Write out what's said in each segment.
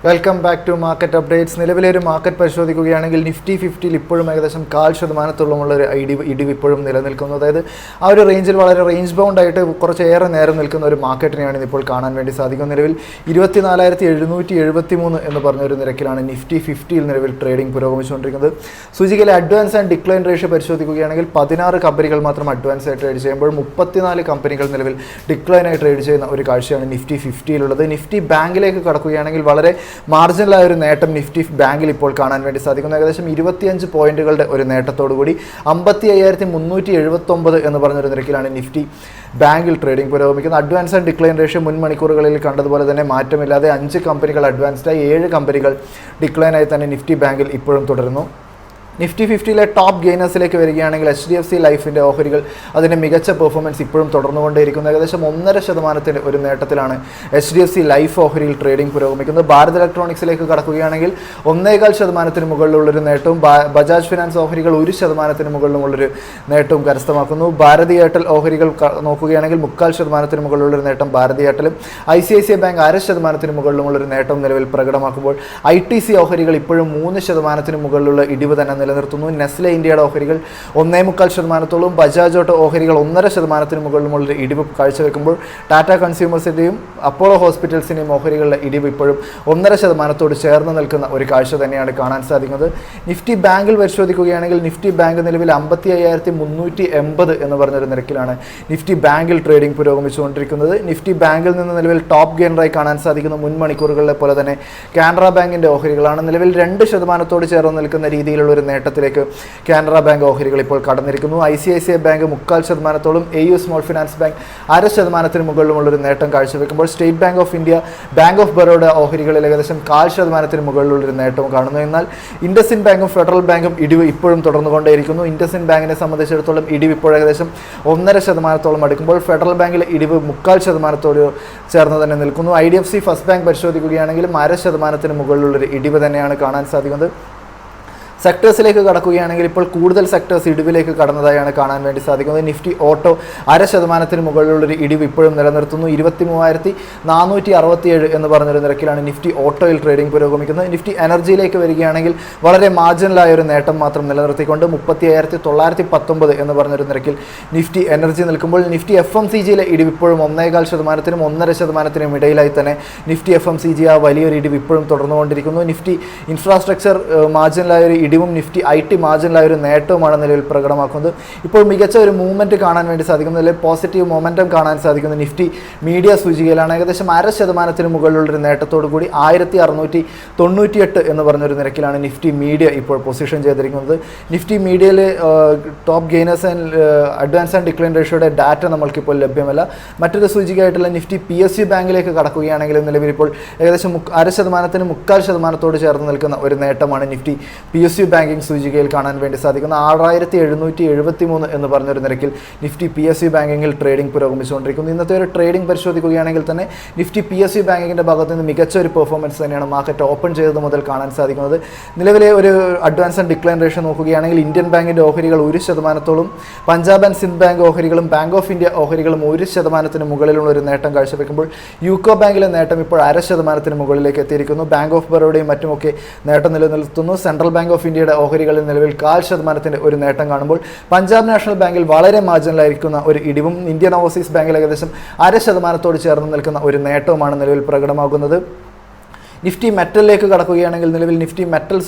Welcome back to market updates. നിലവിലെ ഒരു market പരിശോധിക്കുകയാണെങ്കിൽ നിഫ്റ്റി 50 ഇപ്പോഴും ഏകദേശം 0.25% ഒരു ഇടിവ് ഇപ്പോഴും നിലനിൽക്കുന്നു. അതായത് ആ ഒരു റേഞ്ചിൽ വളരെ റേഞ്ച് ബൗണ്ട് ആയിട്ട് കുറച്ചേറെ നേരം നിൽക്കുന്ന ഒരു മാർക്കറ്റിനെയാണ് ഇപ്പോൾ കാണാൻ വേണ്ടി സാധിക്കുന്നത്. നിലവിൽ 24,773 എന്ന് പറഞ്ഞൊരു നിരക്കിലാണ് നിഫ്റ്റി 50 നിലവിൽ ട്രേഡിംഗ് പുരോഗമിച്ചുകൊണ്ടിരിക്കുന്നത്. സൂചികയിലെ അഡ്വാൻസ് ആൻഡ് ഡിക്ലൈൻ റേഷ്യോ പരിശോധിക്കുകയാണെങ്കിൽ 16 കമ്പനികൾ മാത്രം അഡ്വാൻസ് ആയി ട്രേഡ് ചെയ്യുമ്പോൾ 34 കമ്പനികൾ നിലവിൽ ഡിക്ലൈൻ ആയി ട്രേഡ് ചെയ്യുന്ന ഒരു കാഴ്ചയാണ് നിഫ്റ്റി 50 നിഫ്റ്റി ബാങ്കിലേക്ക് കടക്കുകയാണെങ്കിൽ വളരെ മാർജിനലായ ഒരു നേട്ടം നിഫ്റ്റി ബാങ്കിൽ ഇപ്പോൾ കാണാൻ വേണ്ടി സാധിക്കുന്നു. ഏകദേശം 25 പോയിന്റുകളുടെ ഒരു നേട്ടത്തോടുകൂടി 55,379 എന്ന് പറഞ്ഞൊരു നിരക്കിലാണ് നിഫ്റ്റി ബാങ്കിൽ ട്രേഡിംഗ് പുരോഗമിക്കുന്നത്. അഡ്വാൻസ് ആൻഡ് ഡിക്ലൈൻ റേഷ്യോ മുൻ മണിക്കൂറുകളിൽ കണ്ടതുപോലെ തന്നെ മാറ്റമില്ലാതെ 5 കമ്പനികൾ അഡ്വാൻസ്ഡായി 7 കമ്പനികൾ ഡിക്ലൈനായി തന്നെ നിഫ്റ്റി ബാങ്കിൽ ഇപ്പോഴും തുടരുന്നു. നിഫ്റ്റി 50 ടോപ്പ് ഗെയിനേഴ്സിലേക്ക് വരികയാണെങ്കിൽ HDFC ലൈഫിൻ്റെ ഓഹരികൾ അതിൻ്റെ മികച്ച പെർഫോമൻസ് ഇപ്പോഴും തുടർന്നുകൊണ്ടേയിരിക്കുന്നു. ഏകദേശം 1.5% ഒരു നേട്ടത്തിലാണ് HDFC ലൈഫ് ഓഹരിയിൽ ട്രേഡിംഗ് പുരോഗമിക്കുന്നത്. ഭാരത് ഇലക്ട്രോണിക്സിലേക്ക് കടക്കുകയാണെങ്കിൽ 1.25% മുകളിലുള്ളൊരു നേട്ടവും ബജാജ് ഫിനാൻസ് ഓഹരികൾ 1% മുകളിലുമുള്ളൊരു നേട്ടവും കരസ്ഥമാക്കുന്നു. ഭാരതി എയർടെൽ ഓഹരികൾ നോക്കുകയാണെങ്കിൽ 0.25% മുകളിലുള്ളൊരു നേട്ടം ഭാരതി എയർടെലും ICICI ബാങ്ക് 0.5% മുകളിലുമുള്ളൊരു നേട്ടവും നിലവിൽ പ്രകടമാക്കുമ്പോൾ ITC ഓഹരികൾ ഇപ്പോഴും 3% മുകളിലുള്ള ഇടിവ് തന്നെ നിലനിർത്തുന്നു. നെസ്ലെ ഇന്ത്യയുടെ ഓഹരികൾ 1.25%, ബജാജ് ഓട്ടോ ഓഹരികൾ 1.5% മുകളിലുമുള്ള ഇടിവ് കാഴ്ചവെക്കുമ്പോൾ ടാറ്റ കൺസ്യൂമേഴ്സിൻ്റെയും അപ്പോളോ ഹോസ്പിറ്റൽസിൻ്റെയും ഓഹരികളുടെ ഇടിവ് ഇപ്പോഴും 1.5% ചേർന്ന് നിൽക്കുന്ന ഒരു കാഴ്ച തന്നെയാണ് കാണാൻ സാധിക്കുന്നത്. നിഫ്റ്റി ബാങ്കിൽ പരിശോധിക്കുകയാണെങ്കിൽ നിഫ്റ്റി ബാങ്ക് നിലവിൽ 55,380 എന്ന് പറഞ്ഞൊരു നിരക്കിലാണ് നിഫ്റ്റി ബാങ്കിൽ ട്രേഡിംഗ് പുരോഗമിച്ചുകൊണ്ടിരിക്കുന്നത്. നിഫ്റ്റി ബാങ്കിൽ നിന്ന് നിലവിൽ ടോപ്പ് ഗെയിനറായി കാണാൻ സാധിക്കുന്ന മുൻ മണിക്കൂറുകളിലെ പോലെ തന്നെ കാനറ ബാങ്കിൻ്റെ ഓഹരികളാണ്. നിലവിൽ 2% ചേർന്ന് നിൽക്കുന്ന രീതിയിലുള്ള ഒരു നേട്ടത്തിലേക്ക് കാനറ ബാങ്ക് ഓഹരികൾ ഇപ്പോൾ കടന്നിരിക്കുന്നു. ICICI bank 0.25%, AU small finance bank 0.5% മുകളിലുമുള്ളൊരു നേട്ടം കാഴ്ചവെക്കുമ്പോൾ State Bank of India, Bank of Baroda ഓഹരികളിൽ ഏകദേശം 0.5% മുകളിലുള്ളൊരു നേട്ടവും കാണുന്നു. എന്നാൽ ഇൻഡസിൻ ബാങ്കും ഫെഡറൽ ബാങ്കും ഇടിവ് ഇപ്പോഴും തുടർന്നുകൊണ്ടേയിരിക്കുന്നു. ഇൻഡസിൻ ബാങ്കിനെ സംബന്ധിച്ചിടത്തോളം ഇടിവ് ഇപ്പോൾ ഏകദേശം 1.5% അടുക്കുമ്പോൾ ഫെഡറൽ ബാങ്കിലെ ഇടിവ് 0.25% ചേർന്ന് തന്നെ നിൽക്കുന്നു. IDFC ഫസ്റ്റ് ബാങ്ക് പരിശോധിക്കുകയാണെങ്കിലും 0.5% മുകളിലുള്ളൊരു ഇടിവ് തന്നെയാണ് കാണാൻ സാധിക്കുന്നത്. സെക്ടേഴ്സിലേക്ക് കടക്കുകയാണെങ്കിൽ ഇപ്പോൾ കൂടുതൽ സെക്ടേഴ്സ് ഇടിവിലേക്ക് കടന്നതായാണ് കാണാൻ വേണ്ടി സാധിക്കുന്നത്. നിഫ്റ്റി ഓട്ടോ 0.5% മുകളിലുള്ളൊരു ഇടിവ് ഇപ്പോഴും നിലനിർത്തുന്നു. 23,467 എന്ന് പറഞ്ഞൊരു നിരക്കിലാണ് നിഫ്റ്റി ഓട്ടോയിൽ ട്രേഡിംഗ് പുരോഗമിക്കുന്നത്. നിഫ്റ്റി എനർജിയിലേക്ക് വരികയാണെങ്കിൽ വളരെ മാർജിനലായ ഒരു നേട്ടം മാത്രം നിലനിർത്തിക്കൊണ്ട് 35,919 എന്ന് പറഞ്ഞൊരു നിരക്കിൽ നിഫ്റ്റി എനർജി നിൽക്കുമ്പോൾ നിഫ്റ്റി FMCGയിലെ ഇടിവ് ഇപ്പോഴും 1.25%-നും 1.5%-നും ഇടയിലായി തന്നെ നിഫ്റ്റി FMCG ആ വലിയൊരു ഇടിവ് ഇപ്പോഴും തുടർന്നുകൊണ്ടിരിക്കുന്നു. നിഫ്റ്റി ഇൻഫ്രാസ്ട്രക്ചർ മാർജിനലായ ഒരു ഇടിവും നിഫ്റ്റി IT മാർജിനലായ ഒരു നേട്ടവുമാണ് നിലവിൽ പ്രകടമാക്കുന്നത്. ഇപ്പോൾ മികച്ച ഒരു മൂവ്മെൻറ്റ് കാണാൻ വേണ്ടി സാധിക്കുന്നത്, അല്ലെങ്കിൽ പോസിറ്റീവ് മൊമെൻറ്റം കാണാൻ സാധിക്കുന്നത് നിഫ്റ്റി മീഡിയ സൂചികയിലാണ്. ഏകദേശം 0.5% മുകളിലുള്ളൊരു നേട്ടത്തോടു കൂടി 1,698 എന്ന് പറഞ്ഞൊരു നിരക്കിലാണ് നിഫ്റ്റി മീഡിയ ഇപ്പോൾ പൊസിഷൻ ചെയ്തിരിക്കുന്നത്. നിഫ്റ്റി മീഡിയയിൽ top gainers and advance and decline റേഷ്യോയുടെ ഡാറ്റ നമ്മൾക്കിപ്പോൾ ലഭ്യമല്ല. മറ്റൊരു സൂചികയായിട്ടുള്ള നിഫ്റ്റി PSU ബാങ്കിലേക്ക് കടക്കുകയാണെങ്കിൽ നിലവിൽ ഇപ്പോൾ ഏകദേശം 0.5%-നും 0.25%-തോട് ചേർന്ന് നിൽക്കുന്ന ഒരു നേട്ടമാണ് നിഫ്റ്റി PSU ബാങ്കിങ് സൂചികയിൽ കാണാൻ വേണ്ടി സാധിക്കുന്ന 6,773 എന്ന് പറഞ്ഞൊരു നിരക്കിൽ നിഫ്റ്റി PSU ബാങ്കിങ്ങിൽ ട്രേഡിംഗ് പുരോഗമിച്ചുകൊണ്ടിരിക്കുന്നു. ഇന്നത്തെ ഒരു ട്രേഡിംഗ് പരിശോധിക്കുകയാണെങ്കിൽ തന്നെ നിഫ്റ്റി PSU ബാങ്കിങ്ങിൻ്റെ ഭാഗത്ത് നിന്ന് മികച്ച ഒരു പെർഫോമൻസ് തന്നെയാണ് മാർക്കറ്റ് ഓപ്പൺ ചെയ്തത് മുതൽ കാണാൻ സാധിക്കുന്നത്. നിലവിലെ ഒരു അഡ്വാൻസ് ആൻഡ് ഡിക്ലൈൻ റേഷ്യോ നോക്കുകയാണെങ്കിൽ ഇന്ത്യൻ ബാങ്കിൻ്റെ ഓഹരികൾ 1%-തോളം, പഞ്ചാബ് ആൻഡ് സിന്ധ് ബാങ്ക് ഓഹരികളും ബാങ്ക് ഓഫ് ഇന്ത്യ ഓഹരികളും 1%-ന് മുകളിലുള്ള ഒരു നേട്ടം കാഴ്ചവെക്കുമ്പോൾ യൂക്കോ ബാങ്കിലെ നേട്ടം ഇപ്പോൾ 0.5%-ന് മുകളിലേക്ക് എത്തിയിരിക്കുന്നു. ബാങ്ക് ഓഫ് ബറോഡയും മറ്റുമൊക്കെ നേട്ടം നിലനിർത്തുന്നു. സെൻട്രൽ ബാങ്ക് ഓഫ് ഇന്ത്യയുടെ ഓഹരികളിൽ നിലവിൽ 0.5%-ന്റെ ഒരു നേട്ടം കാണുമ്പോൾ പഞ്ചാബ് നാഷണൽ ബാങ്കിൽ വളരെ മാർജിനലായിരിക്കുന്ന ഒരു ഇടിവും ഇന്ത്യൻ ഓവർസീസ് ബാങ്കിൽ ഏകദേശം 0.5%-തോട് ചേർന്ന് നിൽക്കുന്ന ഒരു നേട്ടവുമാണ് നിലവിൽ പ്രകടമാകുന്നത്. നിഫ്റ്റി മെറ്റലിലേക്ക് കടക്കുകയാണെങ്കിൽ നിലവിൽ നിഫ്റ്റി മെറ്റൽ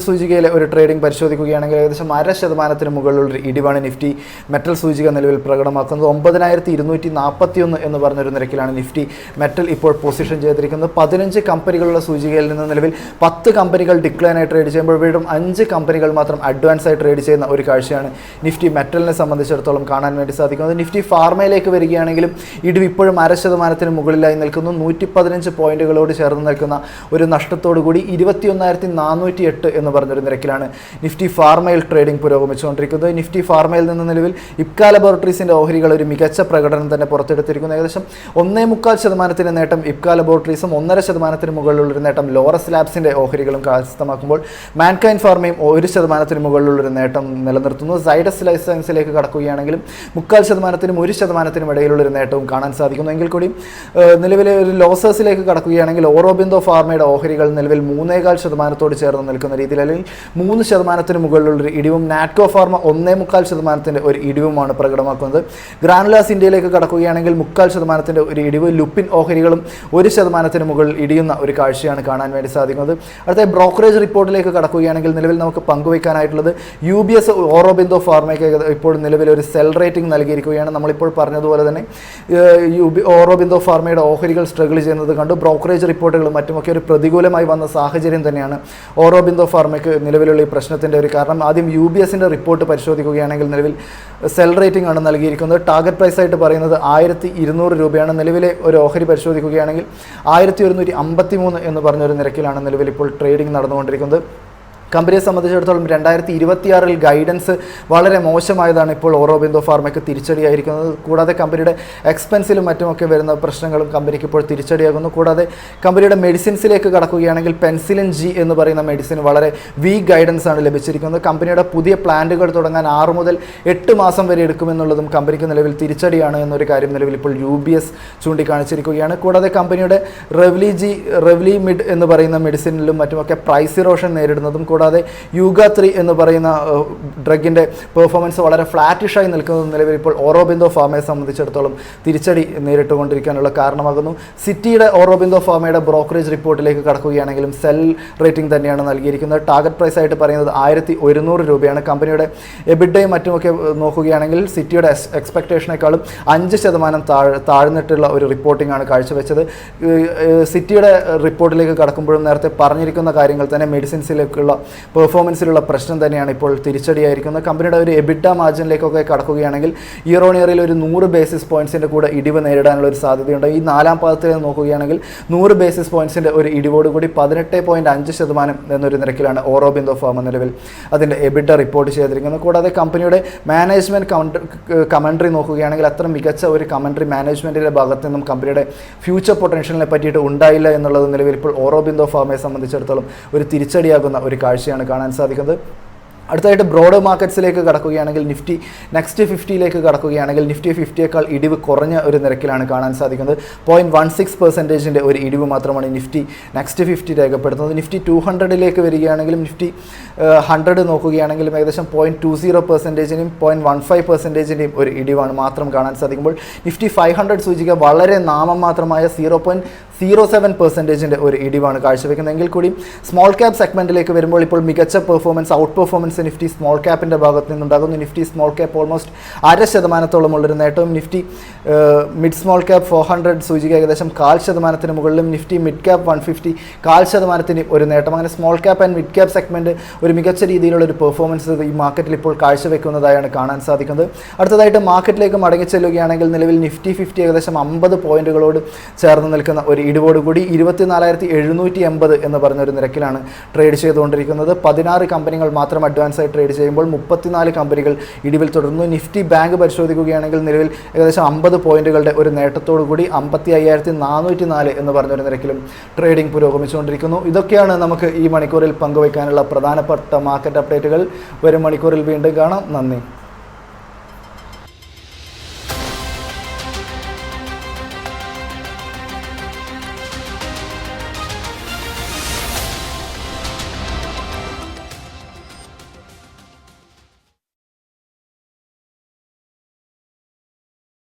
സൂചികയിലെ ഒരു ട്രേഡിംഗ് പരിശോധിക്കുകയാണെങ്കിൽ ഏകദേശം 0.5%-ന് മുകളിലുള്ളൊരു ഇടിവാണ് നിഫ്റ്റി മെറ്റൽ സൂചിക നിലവിൽ പ്രകടമാക്കുന്നത്. 9,241 എന്ന് പറഞ്ഞൊരു നിരക്കിലാണ് നിഫ്റ്റി മെറ്റൽ ഇപ്പോൾ പൊസിഷൻ ചെയ്തിരിക്കുന്നത്. 15 കമ്പനികളുള്ള സൂചികയിൽ നിന്ന് നിലവിൽ 10 കമ്പനികൾ ഡിക്ലൈനായി ട്രേഡ് ചെയ്യുമ്പോൾ വീണ്ടും 5 കമ്പനികൾ മാത്രം അഡ്വാൻസ് ആയി ട്രേഡ് ചെയ്യുന്ന ഒരു കാഴ്ചയാണ് നിഫ്റ്റി മെറ്റലിനെ സംബന്ധിച്ചിടത്തോളം കാണാൻ വേണ്ടി സാധിക്കുന്നത്. നിഫ്റ്റി ഫാർമയിലേക്ക് വരികയാണെങ്കിലും ഇടിവ് ഇപ്പോഴും 0.5%-ന് മുകളിലായി നിൽക്കുന്നു. 115 പോയിന്റുകളോട് ചേർന്ന് നിൽക്കുന്ന ഒരു നഷ്ടത്തോടു കൂടി 21,408 എന്ന് പറഞ്ഞൊരു നിരക്കിലാണ് നിഫ്റ്റി ഫാർമയിൽ ട്രേഡിംഗ് പുരോഗമിച്ചുകൊണ്ടിരിക്കുന്നത്. നിഫ്റ്റി ഫാർമയിൽ നിന്ന് നിലവിൽ ഇപ്ക ലബോറട്ടറീസിൻ്റെ ഓഹരികൾ ഒരു മികച്ച പ്രകടനം തന്നെ പുറത്തെടുത്തിരിക്കുന്നു. ഏകദേശം 1.25%-ന് നേട്ടം ഇപ്ക ലബോറട്ടറീസും 1.5%-ന് മുകളിലുള്ളൊരു നേട്ടം ലോറസ് ലാബ്സിൻ്റെ ഓഹരികളും കരസ്ഥമാക്കുമ്പോൾ മാൻകൈൻഡ് ഫാർമയും 1%-ന് മുകളിലുള്ളൊരു നേട്ടം നിലനിർത്തുന്നു. സൈഡസ് ലൈഫ് സയൻസിലേക്ക് കടക്കുകയാണെങ്കിലും 0.25%-നും 1%-നും ഇടയിലുള്ളൊരു നേട്ടവും കാണാൻ സാധിക്കുന്നു. എങ്കിൽ കൂടി നിലവിലെ ഒരു ലോസേഴ്സിലേക്ക് കടക്കുക കടക്കുകയാണെങ്കിൽ ഓറോബിന്ദോ ഫാർമയുടെ ഓഹരികൾ നിലവിൽ 3.25% ചേർന്ന് നിൽക്കുന്ന രീതിയിൽ, അല്ലെങ്കിൽ 3% മുകളിലുള്ളൊരു ഇടിവും നാറ്റ്കോ ഫാർമ 1.25% ഒരു ഇടിവുമാണ് പ്രകടമാക്കുന്നത്. ഗ്രാനുലാസ് ഇന്ത്യയിലേക്ക് കടക്കുകയാണെങ്കിൽ 0.25% ഒരു ഇടിവ്, ലുപ്പിൻ ഓഹരികളും 1% മുകളിൽ ഇടിയുന്ന ഒരു കാഴ്ചയാണ് കാണാൻ വേണ്ടി സാധിക്കുന്നത്. അടുത്ത ബ്രോക്കറേജ് റിപ്പോർട്ടിലേക്ക് കടക്കുകയാണെങ്കിൽ നിലവിൽ നമുക്ക് പങ്കുവയ്ക്കാനായിട്ടുള്ളത് UBS ഓറോബിന്ദോ ഫാർമയ്ക്ക് ഇപ്പോൾ നിലവിൽ ഒരു സെൽ റേറ്റിംഗ് നൽകിയിരിക്കുകയാണ്. നമ്മളിപ്പോൾ പറഞ്ഞതുപോലെ തന്നെ ഓറോബിന്ദോ ഫാർമയുടെ ഓഹരികൾ സ്ട്രഗിൾ ചെയ്യുന്നത് കണ്ടു. ബ്രോക്കറേജ് റിപ്പോർട്ടുകളും മറ്റുമൊക്കെ ഒരു പ്രതികൂലമായി വന്ന സാഹചര്യം തന്നെയാണ് ഓറോബിന്ദോ ഫാർമയ്ക്ക് നിലവിലുള്ള ഈ പ്രശ്നത്തിൻ്റെ ഒരു കാരണം. ആദ്യം UBSൻ്റെ റിപ്പോർട്ട് പരിശോധിക്കുകയാണെങ്കിൽ നിലവിൽ സെൽ റേറ്റിംഗ് ആണ് നൽകിയിരിക്കുന്നത്. ടാർഗറ്റ് പ്രൈസ് ആയിട്ട് പറയുന്നത് 1200 രൂപയാണ്. നിലവിലെ ഒരു ഓഹരി പരിശോധിക്കുകയാണെങ്കിൽ 1153 എന്ന് പറഞ്ഞൊരു നിരക്കിലാണ് നിലവിൽ ഇപ്പോൾ ട്രേഡിംഗ് നടന്നുകൊണ്ടിരിക്കുന്നത്. കമ്പനിയെ സംബന്ധിച്ചിടത്തോളം 2026 ഗൈഡൻസ് വളരെ മോശമായതാണ് ഇപ്പോൾ ഓറോബിന്ദോ ഫാർമയ്ക്ക് തിരിച്ചടിയായിരിക്കുന്നത്. കൂടാതെ കമ്പനിയുടെ എക്സ്പെൻസിലും മറ്റുമൊക്കെ വരുന്ന പ്രശ്നങ്ങളും കമ്പനിക്ക് ഇപ്പോൾ തിരിച്ചടിയാകുന്നു. കൂടാതെ കമ്പനിയുടെ മെഡിസിൻസിലേക്ക് കടക്കുകയാണെങ്കിൽ പെൻസിലിൻ G എന്ന് പറയുന്ന മെഡിസിൻ വളരെ വീക്ക് ഗൈഡൻസ് ആണ് ലഭിച്ചിരിക്കുന്നത്. കമ്പനിയുടെ പുതിയ പ്ലാന്റുകൾ തുടങ്ങാൻ 6 മുതൽ 8 മാസം വരെ എടുക്കുമെന്നുള്ളതും കമ്പനിക്ക് നിലവിൽ തിരിച്ചടിയാണ് എന്നൊരു കാര്യം നിലവിൽ ഇപ്പോൾ UBS ചൂണ്ടിക്കാണിച്ചിരിക്കുകയാണ്. കൂടാതെ കമ്പനിയുടെ റെവ്ലിമിഡ് എന്ന് പറയുന്ന മെഡിസിനിലും മറ്റുമൊക്കെ പ്രൈസ് ഇറോഷൻ നേരിടുന്നതും, കൂടാതെ യുഗ 3 എന്ന് പറയുന്ന ഡ്രഗിൻ്റെ പെർഫോമൻസ് വളരെ ഫ്ലാറ്റിഷായി നിൽക്കുന്നത് നിലവിൽ ഇപ്പോൾ ഓറോബിന്ദോ ഫാർമയെ സംബന്ധിച്ചിടത്തോളം തിരിച്ചടി നേരിട്ടുകൊണ്ടിരിക്കാനുള്ള കാരണമാകുന്നു. സിറ്റിയുടെ ഓറോബിന്ദോ ഫാർമയുടെ ബ്രോക്കറേജ് റിപ്പോർട്ടിലേക്ക് കടക്കുകയാണെങ്കിലും സെൽ റേറ്റിംഗ് തന്നെയാണ് നൽകിയിരിക്കുന്നത്. ടാർഗറ്റ് പ്രൈസ് ആയിട്ട് പറയുന്നത് 1100 രൂപയാണ്. കമ്പനിയുടെ എബിഡയും മറ്റുമൊക്കെ നോക്കുകയാണെങ്കിൽ സിറ്റിയുടെ എക്സ്പെക്ടേഷനേക്കാളും 5% താഴ്ന്നിട്ടുള്ള ഒരു റിപ്പോർട്ടിംഗ് ആണ് കാഴ്ചവെച്ചത്. സിറ്റിയുടെ റിപ്പോർട്ടിലേക്ക് കടക്കുമ്പോഴും നേരത്തെ പറഞ്ഞിരിക്കുന്ന കാര്യങ്ങൾ തന്നെ മെഡിസിൻസിലേക്കുള്ള പെർഫോമൻസിലുള്ള പ്രശ്നം തന്നെയാണ് ഇപ്പോൾ തിരിച്ചടിയായിരിക്കുന്നത്. കമ്പനിയുടെ ഒരു എബിഡ മാർജിനിലേക്കൊക്കെ കടക്കുകയാണെങ്കിൽ ഇയർ ഓൺ ഇയറിൽ ഒരു 100 ബേസിസ് പോയിൻറ്റ്സിൻ്റെ കൂടെ ഇടിവ് നേരിടാനുള്ള ഒരു സാധ്യതയുണ്ട്. ഈ 4ാം പാദത്തിൽ നോക്കുകയാണെങ്കിൽ 100 ബേസിസ് പോയിൻറ്റ്സിൻ്റെ ഒരു ഇടിവോടുകൂടി 18.5% എന്നൊരു നിരക്കിലാണ് ഓറോബിന്ദോ ഫാർമ നിലവിൽ അതിൻ്റെ എബിഡ റിപ്പോർട്ട് ചെയ്തിരിക്കുന്നത്. കൂടാതെ കമ്പനിയുടെ മാനേജ്മെൻറ്റ് കമൻട്രി നോക്കുകയാണെങ്കിൽ അത്ര മികച്ച ഒരു കമൻട്രി മാനേജ്മെൻറ്റിൻ്റെ ഭാഗത്തു നിന്നും കമ്പനിയുടെ ഫ്യൂച്ചർ പൊട്ടൻഷ്യലിനെ പറ്റിയിട്ട് ഉണ്ടായില്ല എന്നുള്ളത് നിലവിൽ ഇപ്പോൾ ഓറോബിന്ദോ ഫാർമയെ സംബന്ധിച്ചിടത്തോളം ഒരു തിരിച്ചടിയാകുന്ന ഒരു കാഴ്ചയാണ് കാണാൻ സാധിക്കുന്നത്. അടുത്തതായിട്ട് ബ്രോഡ് മാർക്കറ്റ്സിലേക്ക് കടക്കുകയാണെങ്കിൽ നിഫ്റ്റി നെക്സ്റ്റ് 50യിലേക്ക് കടക്കുകയാണെങ്കിൽ നിഫ്റ്റി 50യേക്കാൾ ഇടിവ് കുറഞ്ഞ ഒരു നിരക്കിലാണ് കാണാൻ സാധിക്കുന്നത്. 0.16% ഒരു ഇടിവ് മാത്രമാണ് നിഫ്റ്റി നെക്സ്റ്റ് 50 രേഖപ്പെടുത്തുന്നത്. നിഫ്റ്റി 200ലേക്ക് വരികയാണെങ്കിലും നിഫ്റ്റി 100 നോക്കുകയാണെങ്കിലും ഏകദേശം 0.20%-നും 0.15%-ൻ്റെയും ഒരു ഇടിവാണ് മാത്രം കാണാൻ സാധിക്കുമ്പോൾ നിഫ്റ്റി 500 സൂചിക വളരെ നാമമാത്രമായ 0.07%-ൻ്റെ ഒരു ഇടിവാണ് കാഴ്ചവെക്കുന്നതെങ്കിൽ കൂടി സ്മോൾ ക്യാപ് സെഗ്മെൻറ്റിലേക്ക് വരുമ്പോൾ ഇപ്പോൾ മികച്ച ഔട്ട് പെർഫോമൻസ് നിഫ്റ്റി സ്മോൾ ക്യാപ്പിൻ്റെ ഭാഗത്ത് നിന്നുണ്ടാകുന്നു. നിഫ്റ്റി സ്മോൾ ക്യാപ്പ് ഓൾമോസ്റ്റ് 0.5%-ഓളമുള്ളൊരു നേട്ടവും നിഫ്റ്റി മിഡ് സ്മോൾ ക്യാപ്പ് 400 സൂചിക ഏകദേശം 0.5%-ന് മുകളിലും നിഫ്റ്റി മിഡ് ക്യാപ്പ് 150 0.5%-ന് ഒരു നേട്ടം. അങ്ങനെ small cap and mid cap segment ഒരു മികച്ച രീതിയിലുള്ള ഒരു പെർഫോമൻസ് ഈ മാർക്കറ്റിൽ ഇപ്പോൾ കാഴ്ചവെക്കുന്നതായാണ് കാണാൻ സാധിക്കുന്നത്. അടുത്തതായിട്ട് മാർക്കറ്റിലേക്ക് മടങ്ങിച്ചെല്ലുകയാണെങ്കിൽ നിലവിൽ നിഫ്റ്റി 50 ഏകദേശം 50 പോയിന്റുകളോട് ചേർന്ന് നിൽക്കുന്ന ഒരു ഇടിവോടുകൂടി 24,780 എന്ന് പറഞ്ഞൊരു നിരക്കിലാണ് ട്രേഡ് ചെയ്തുകൊണ്ടിരിക്കുന്നത്. 16 കമ്പനികൾ മാത്രം അഡ്വാൻസായി ട്രേഡ് ചെയ്യുമ്പോൾ 34 കമ്പനികൾ ഇടിവിൽ തുടരുന്നു. നിഫ്റ്റി ബാങ്ക് പരിശോധിക്കുകയാണെങ്കിൽ നിലവിൽ ഏകദേശം 50 പോയിന്റുകളുടെ ഒരു നേട്ടത്തോടു കൂടി 55,404 എന്ന് പറഞ്ഞൊരു നിരക്കിലും ട്രേഡിംഗ് പുരോഗമിച്ചുകൊണ്ടിരിക്കുന്നു. ഇതൊക്കെയാണ് നമുക്ക് ഈ മണിക്കൂറിൽ പങ്കുവയ്ക്കാനുള്ള പ്രധാനപ്പെട്ട മാർക്കറ്റ് അപ്ഡേറ്റുകൾ. വരും മണിക്കൂറിൽ വീണ്ടും കാണാം. നന്ദി.